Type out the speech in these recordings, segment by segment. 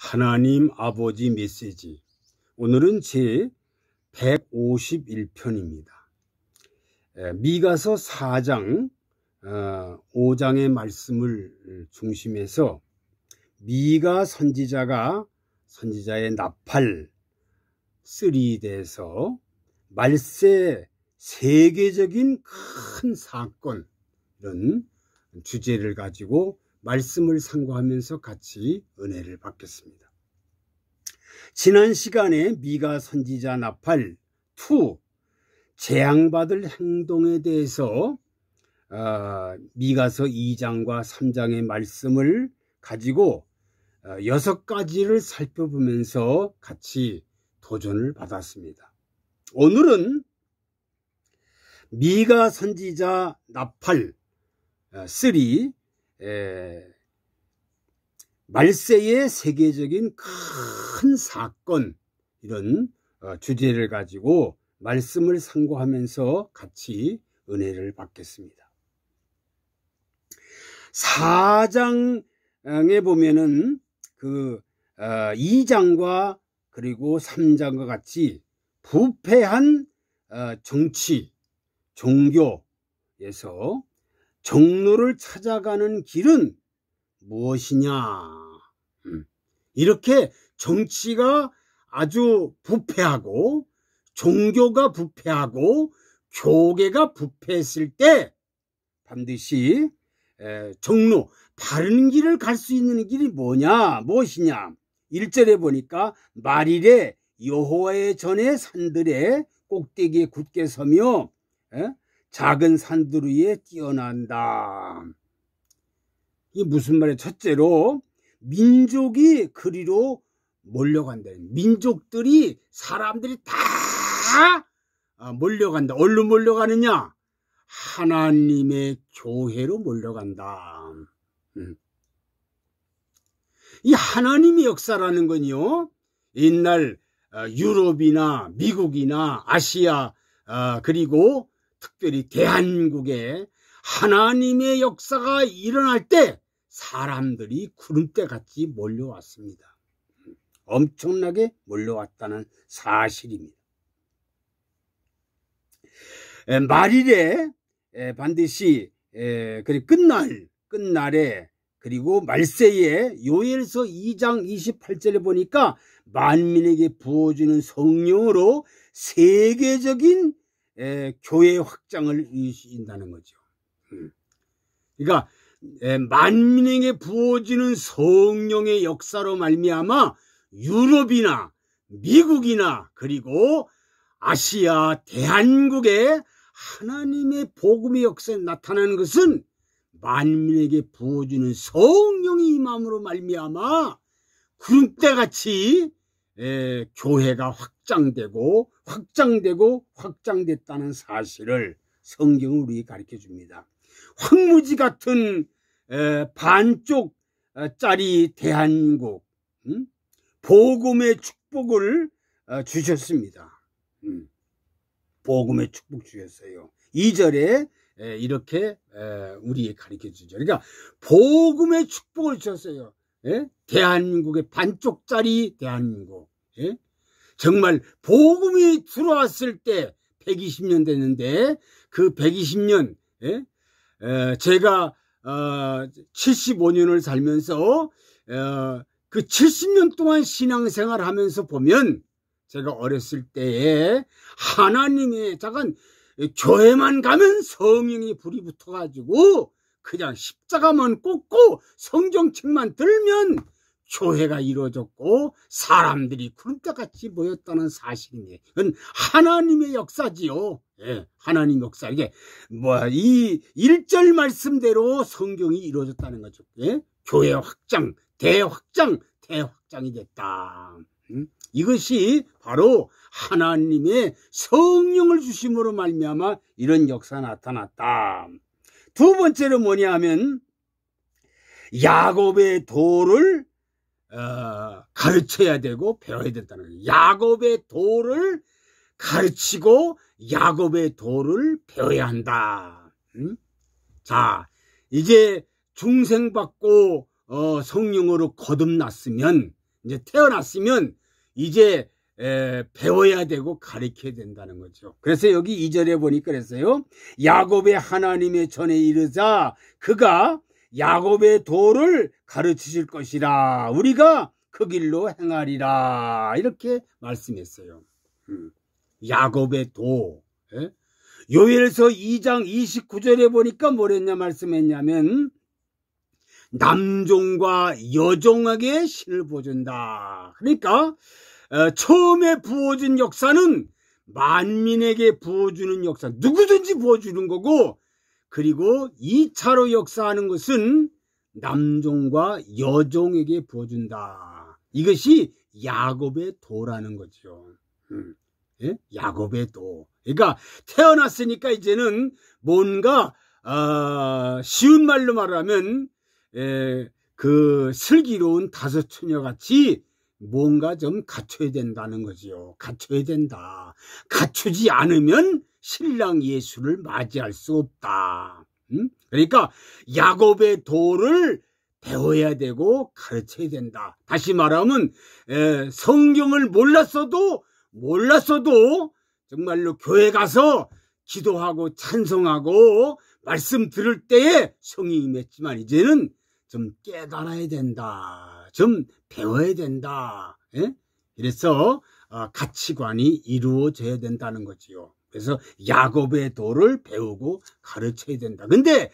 하나님 아버지 메시지. 오늘은 제 151편입니다. 미가서 4장 5장의 말씀을 중심해서 미가 선지자의 나팔 3에 대해서 말세 세계적인 큰 사건, 이런 주제를 가지고 말씀을 상고하면서 같이 은혜를 받겠습니다. 지난 시간에 미가 선지자 나팔 2 재앙받을 행동에 대해서 미가서 2장과 3장의 말씀을 가지고 6가지를 살펴보면서 같이 도전을 받았습니다. 오늘은 미가 선지자 나팔 3 말세의 세계적인 큰 사건, 이런 주제를 가지고 말씀을 상고하면서 같이 은혜를 받겠습니다. 4장에 보면은 그 2장과 그리고 3장과 같이 부패한 정치, 종교에서 정로를 찾아가는 길은 무엇이냐, 이렇게 정치가 아주 부패하고 종교가 부패하고 교계가 부패했을 때 반드시 정로, 바른 길을 갈 수 있는 길이 무엇이냐. 1절에 보니까 말일에 여호와의 전에 산들의 꼭대기에 굳게 서며 작은 산들 위에 뛰어난다. 이게 무슨 말이에요? 첫째로 민족이 그리로 몰려간다. 민족들이, 사람들이 다 몰려간다. 어디로 몰려가느냐? 하나님의 교회로 몰려간다. 이 하나님의 역사라는 건요, 옛날 유럽이나 미국이나 아시아, 그리고 특별히 대한민국에 하나님의 역사가 일어날 때 사람들이 구름대같이 몰려왔습니다. 엄청나게 몰려왔다는 사실입니다. 말일에 반드시 끝날에, 그리고 말세에 요엘서 2장 28절에 보니까 만민에게 부어주는 성령으로 세계적인 교회 확장을 이루신다는 거죠. 그러니까 만민에게 부어지는 성령의 역사로 말미암아 유럽이나 미국이나 그리고 아시아, 대한민국에 하나님의 복음의 역사에 나타나는 것은 만민에게 부어주는 성령의 임함으로 말미암아 구름대같이 교회가 확장됐다는 사실을 성경은 우리에게 가르쳐 줍니다. 황무지 같은 반쪽짜리 대한민국, 복음의 축복을 주셨습니다. 복음의 축복 주셨어요. 2절에 이렇게 우리에게 가르쳐 주죠. 그러니까 복음의 축복을 주셨어요. 대한민국의 반쪽짜리 대한민국. 정말 복음이 들어왔을 때 120년 됐는데, 그 120년, 제가 75년을 살면서 그 70년 동안 신앙생활 하면서 보면, 제가 어렸을 때에 하나님의 교회만 가면 성령이 불이 붙어가지고 그냥 십자가만 꽂고 성경책만 들면 교회가 이루어졌고 사람들이 구름대같이 모였다는 사실입니다. 그건 하나님의 역사지요. 하나님 역사. 이게 이 1절 말씀대로 성경이 이루어졌다는 거죠. 교회 확장, 대확장이 됐다. 이것이 바로 하나님의 성령을 주심으로 말미암아 이런 역사가 나타났다. 두 번째로 뭐냐 하면 야곱의 도를 가르쳐야 되고 배워야 된다는 거예요. 야곱의 도를 가르치고 야곱의 도를 배워야 한다. 자, 이제 중생받고 성령으로 거듭났으면 이제 태어났으면 이제 배워야 되고 가르쳐야 된다는 거죠. 그래서 여기 2절에 보니까 그랬어요. 야곱의 하나님의 전에 이르자 그가 야곱의 도를 가르치실 것이라 우리가 그 길로 행하리라 이렇게 말씀했어요. 야곱의 도. 요엘서 2장 29절에 보니까 뭐랬냐 말씀했냐면 남종과 여종에게 신을 부어준다. 그러니까 처음에 부어준 역사는 만민에게 부어주는 역사, 누구든지 부어주는 거고, 그리고 2차로 역사하는 것은 남종과 여종에게 부어준다. 이것이 야곱의 도라는 거죠. 예? 야곱의 도. 그러니까 태어났으니까 이제는 뭔가 쉬운 말로 말하면 그 슬기로운 다섯 처녀같이 뭔가 좀 갖춰야 된다는 거지요. 갖춰야 된다. 갖추지 않으면 신랑 예수를 맞이할 수 없다. 그러니까 야곱의 도를 배워야 되고 가르쳐야 된다. 다시 말하면 성경을 몰랐어도 정말로 교회 가서 기도하고 찬송하고 말씀 들을 때에 성이 임했지만 이제는 좀 깨달아야 된다. 좀 배워야 된다. 그래서 가치관이 이루어져야 된다는 거지요. 그래서 야곱의 도를 배우고 가르쳐야 된다. 근데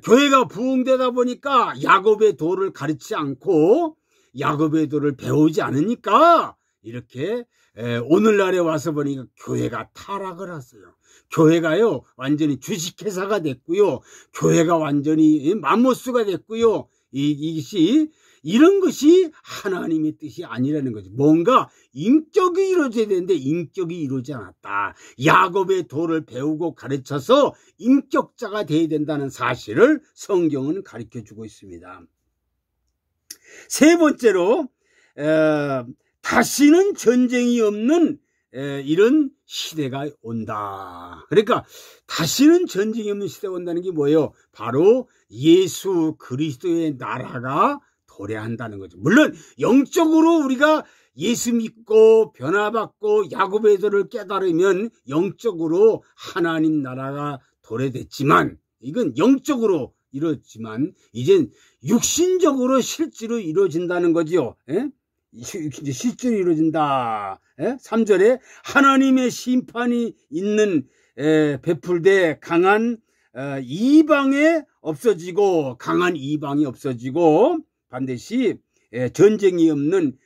교회가 부흥되다 보니까 야곱의 도를 가르치지 않고 야곱의 도를 배우지 않으니까 이렇게 오늘날에 와서 보니까 교회가 타락을 했어요. 교회가요 완전히 주식회사가 됐고요. 교회가 완전히 맘모스가 됐고요. 이런 것이 하나님의 뜻이 아니라는 거죠. 뭔가 인격이 이루어져야 되는데 인격이 이루어지지 않았다. 야곱의 도를 배우고 가르쳐서 인격자가 되어야 된다는 사실을 성경은 가르쳐주고 있습니다. 세 번째로 다시는 전쟁이 없는 이런 시대가 온다. 그러니까 다시는 전쟁이 없는 시대가 온다는 게 뭐예요? 바로 예수 그리스도의 나라가 도래한다는 거죠. 물론 영적으로 우리가 예수 믿고 변화받고 야곱의 도를 깨달으면 영적으로 하나님 나라가 도래됐지만 이건 영적으로 이루어지만 이젠 육신적으로 실제로 이루어진다는 거죠. 실제로 이루어진다. 3절에 하나님의 심판이 있는 베풀되 강한 이방이 없어지고 반드시 전쟁이 없는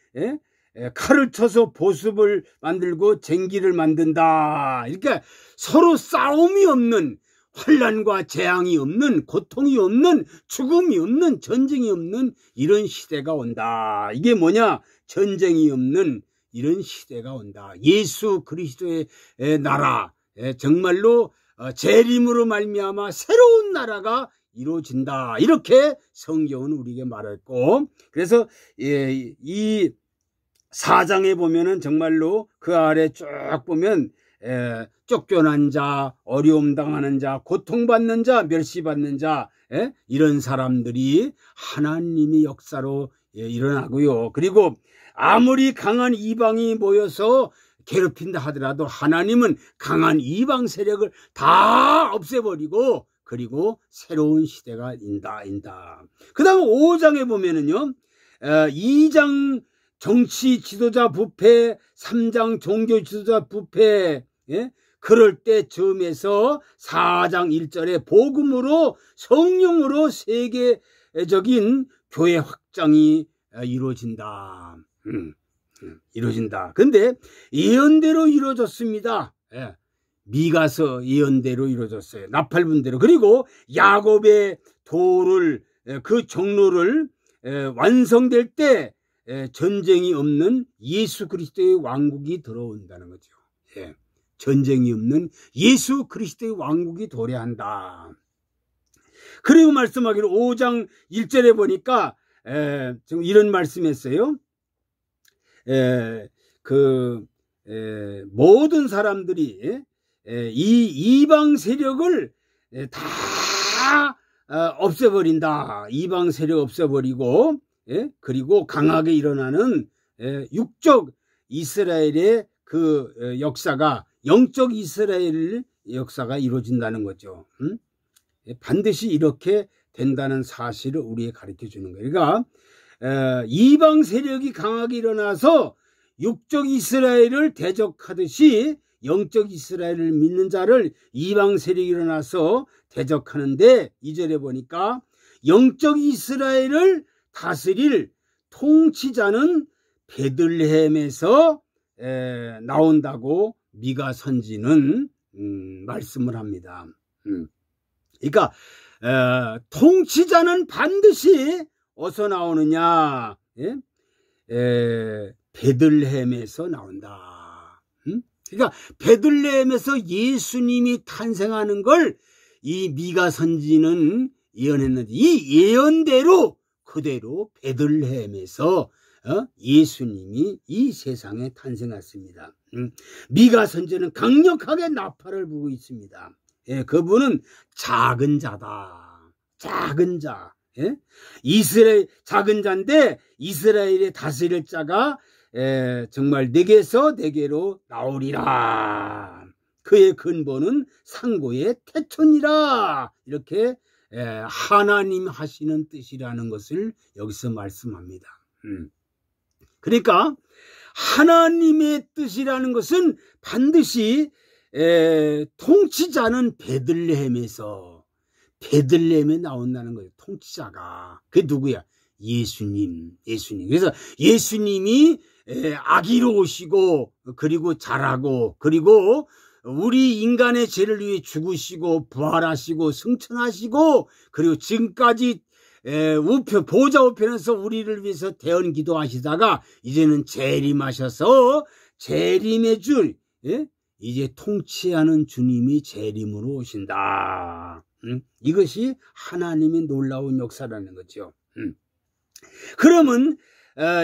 칼을 쳐서 보습을 만들고 쟁기를 만든다. 그러니까 서로 싸움이 없는 환난과 재앙이 없는 고통이 없는 죽음이 없는 전쟁이 없는 이런 시대가 온다. 이게 뭐냐? 전쟁이 없는 이런 시대가 온다. 예수 그리스도의 나라 정말로 재림으로 말미암아 새로운 나라가 이루어진다. 이렇게 성경은 우리에게 말했고 그래서 이 4장에 보면은 정말로 그 아래 쭉 보면 쫓겨난 자, 어려움 당하는 자, 고통받는 자, 멸시받는 자 이런 사람들이 하나님의 역사로 일어나고요. 그리고 아무리 강한 이방이 모여서 괴롭힌다 하더라도 하나님은 강한 이방 세력을 다 없애버리고 그리고 새로운 시대가 인다. 그 다음 5장에 보면은요 2장 정치 지도자 부패, 3장 종교 지도자 부패, 그럴 때 즈음에서 4장 1절에 복음으로 성령으로 세계적인 교회 확장이 이루어진다. 이루어진다. 근데 예언대로 이루어졌습니다. 미가서 예언대로 이루어졌어요. 나팔분대로. 그리고 야곱의 도를 그 종로를 완성될 때 전쟁이 없는 예수 그리스도의 왕국이 들어온다는 거죠. 전쟁이 없는 예수 그리스도의 왕국이 도래한다. 그리고 말씀하기로 5장 1절에 보니까 이런 말씀했어요. 모든 사람들이 이 이방 세력을 다 없애버린다. 이방 세력 없애버리고 그리고 강하게 일어나는 육적 이스라엘의 그 역사가, 영적 이스라엘 역사가 이루어진다는 거죠. 반드시 이렇게 된다는 사실을 우리에게 가르쳐 주는 거예요. 그러니까 이방 세력이 강하게 일어나서 육적 이스라엘을 대적하듯이 영적 이스라엘을 믿는 자를 이방 세력이 일어나서 대적하는데, 2절에 보니까 영적 이스라엘을 다스릴 통치자는 베들레헴에서 나온다고 미가 선지는 말씀을 합니다. 그러니까 통치자는 반드시 어디서 나오느냐? 베들레헴에서 나온다. 그러니까 베들레헴에서 예수님이 탄생하는 걸 이 미가 선지는 예언했는데, 이 예언대로 그대로 베들레헴에서 예수님이 이 세상에 탄생했습니다. 미가 선지는 강력하게 나팔을 부고 있습니다. 그분은 작은 자다. 작은 자. 이스라엘 작은 자인데 이스라엘의 다스릴 자가 정말 내게서 내게로 나오리라. 그의 근본은 상고의 태초니라. 이렇게 하나님 하시는 뜻이라는 것을 여기서 말씀합니다. 그러니까 하나님의 뜻이라는 것은 반드시 통치자는 베들레헴에 나온다는 거예요. 통치자가. 그게 누구야? 예수님. 그래서 예수님이 아기로 오시고, 그리고 자라고, 그리고 우리 인간의 죄를 위해 죽으시고 부활하시고 승천하시고, 그리고 지금까지 보좌 우편에서 우리를 위해서 대언 기도하시다가 이제는 재림하셔서 재림의 줄, 이제 통치하는 주님이 재림으로 오신다. 이것이 하나님의 놀라운 역사라는 거죠. 그러면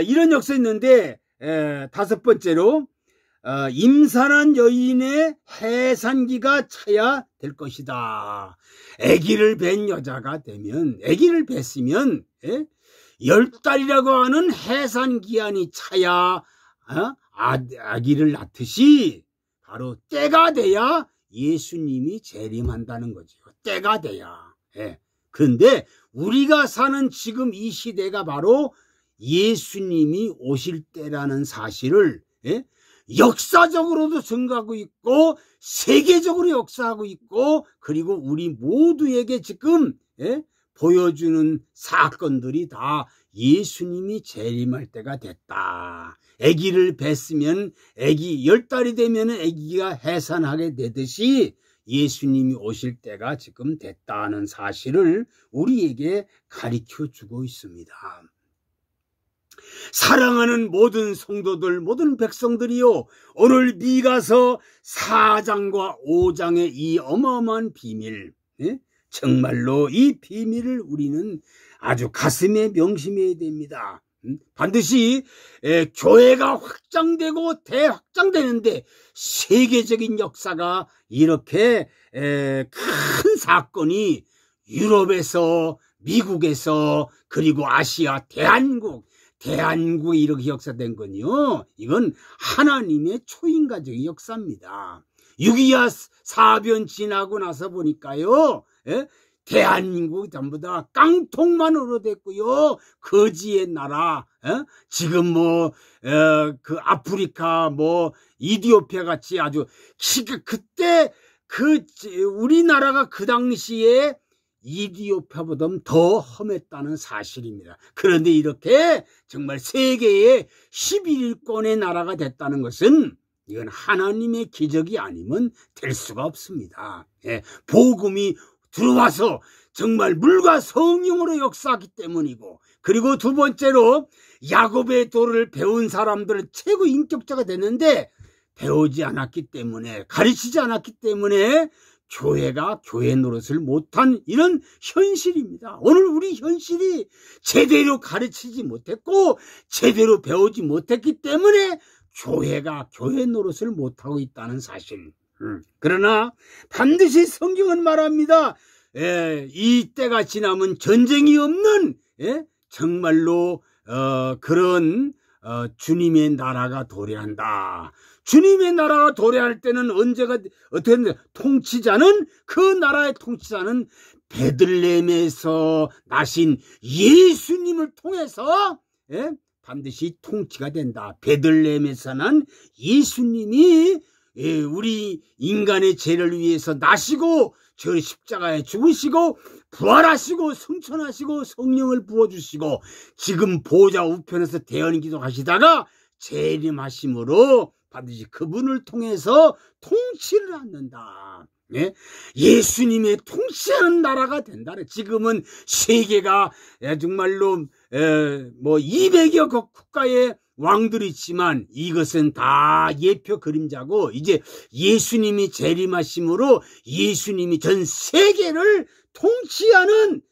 이런 역사 있는데, 다섯 번째로 임산한 여인의 해산기가 차야 될 것이다. 아기를 뵌 여자가 되면, 아기를 뵀으면 10달이라고 하는 해산기한이 차야 아기를 낳듯이 바로 때가 돼야 예수님이 재림한다는 거죠. 때가 돼야. 그런데 우리가 사는 지금 이 시대가 바로 예수님이 오실 때라는 사실을 역사적으로도 증거하고 있고 세계적으로 역사하고 있고, 그리고 우리 모두에게 지금 보여주는 사건들이 다 예수님이 재림할 때가 됐다. 아기를 뵀으면 아기 10달이 되면 아기가 해산하게 되듯이 예수님이 오실 때가 지금 됐다는 사실을 우리에게 가르쳐 주고 있습니다. 사랑하는 모든 성도들, 모든 백성들이요, 오늘 미가서 4장과 5장의 이 어마어마한 비밀, 정말로 이 비밀을 우리는 아주 가슴에 명심해야 됩니다. 반드시 교회가 확장되고 대확장되는데 세계적인 역사가 이렇게 큰 사건이 유럽에서, 미국에서, 그리고 아시아, 대한국에 이렇게 역사된 건요, 이건 하나님의 초인가적인 역사입니다. 6.25 사변 지나고 나서 보니까요, 대한민국 전부 다 깡통만으로 됐고요. 거지의 나라, 지금 그 아프리카, 이디오피아 같이 아주, 그때 우리나라가 그 당시에 이디오피아보다 더 험했다는 사실입니다. 그런데 이렇게 정말 세계의 11위권의 나라가 됐다는 것은 이건 하나님의 기적이 아니면 될 수가 없습니다. 복음이 들어와서 정말 물과 성령으로 역사하기 때문이고, 그리고 두 번째로 야곱의 도를 배운 사람들은 최고 인격자가 됐는데 배우지 않았기 때문에, 가르치지 않았기 때문에 교회가 교회 노릇을 못한 이런 현실입니다. 오늘 우리 현실이 제대로 가르치지 못했고 제대로 배우지 못했기 때문에 교회가 교회 노릇을 못하고 있다는 사실. 그러나 반드시 성경은 말합니다. 이 때가 지나면 전쟁이 없는 정말로 그런 주님의 나라가 도래한다. 주님의 나라가 도래할 때는 언제가 어떻게 했는데 통치자는 그 나라의 통치자는 베들레헴에서 나신 예수님을 통해서 반드시 통치가 된다. 베들레헴에서 난 예수님이 우리 인간의 죄를 위해서 나시고 저 십자가에 죽으시고 부활하시고 승천하시고 성령을 부어주시고 지금 보좌 우편에서 대언 기도하시다가 재림하심으로 반드시 그분을 통해서 통치를 않는다. 예수님의 통치하는 나라가 된다. 지금은 세계가 정말로 200여 국가의 왕들이 있지만 이것은 다 예표 그림자고 이제 예수님이 재림하심으로 예수님이 전 세계를 통치하는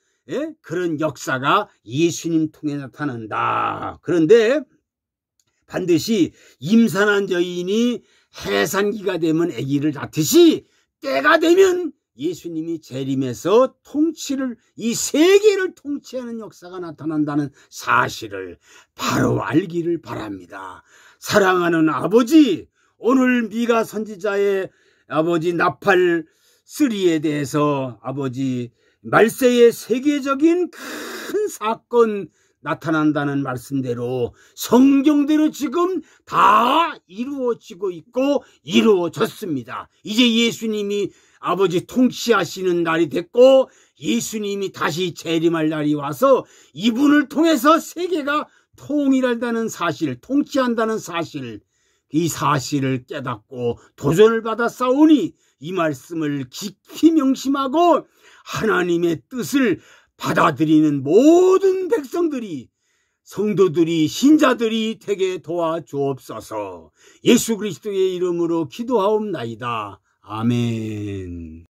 그런 역사가 예수님 통해 나타난다. 그런데 반드시 임산한 여인이 해산기가 되면 아기를 낳듯이 때가 되면 예수님이 재림해서 통치를 이 세계를 통치하는 역사가 나타난다는 사실을 바로 알기를 바랍니다. 사랑하는 아버지, 오늘 미가 선지자의 아버지 나팔 3에 대해서 아버지 말세의 세계적인 큰 사건 나타난다는 말씀대로 성경대로 지금 다 이루어지고 있고 이루어졌습니다. 이제 예수님이 아버지 통치하시는 날이 됐고 예수님이 다시 재림할 날이 와서 이분을 통해서 세계가 통일한다는 사실, 통치한다는 사실, 이 사실을 깨닫고 도전을 받아 싸우니 이 말씀을 깊이 명심하고 하나님의 뜻을 받아들이는 모든 백성들이 성도들이 신자들이 되게 도와주옵소서. 예수 그리스도의 이름으로 기도하옵나이다. 아멘.